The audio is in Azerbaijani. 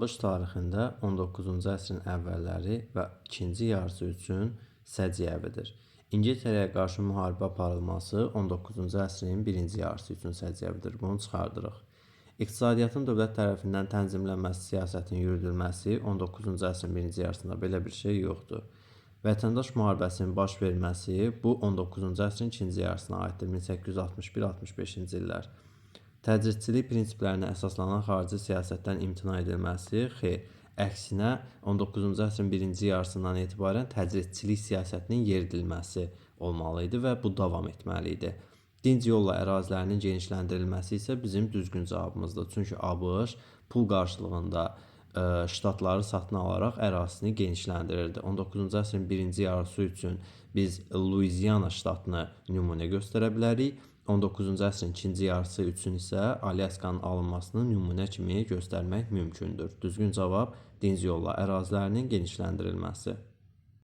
ABŞ tarixində 19-cu əsrin əvvəlləri və ikinci yarısı üçün səciyyəvidir. İngiltərəyə qarşı müharibə aparılması 19-cu əsrin birinci yarısı üçün səciyyəvidir. Bunu çıxardırıq. İqtisadiyyatın dövlət tərəfindən tənzimlənməsi, siyasətin yürüdülməsi 19-cu əsrin birinci yarısında belə bir şey yoxdur. Vətəndaş müharibəsinin baş verməsi bu 19-cu əsrin ikinci yarısına aiddir. 1861-65-ci illər. Təcridçilik prinsiplərinə əsaslanan xarici siyasətdən imtina edilməsi, xeyr, əksinə 19-cu əsrin birinci yarısından etibarən təcridçilik siyasətinin yeridilməsi olmalı idi və bu davam etməli idi. Dinc yolla ərazilərinin genişləndirilməsi isə bizim düzgün cavabımızdır. Çünki ABŞ pul qarşılığında ştatları satın alaraq ərazisini genişləndirirdi. 19-cu əsrin birinci yarısı üçün biz Louisiana ştatını nümunə göstərə bilərik. 19-cu əsrin ikinci yarısı üçün isə Alyaskanın alınmasını nümunə kimi göstərmək mümkündür. Düzgün cavab dinc yolla ərazilərinin genişləndirilməsi.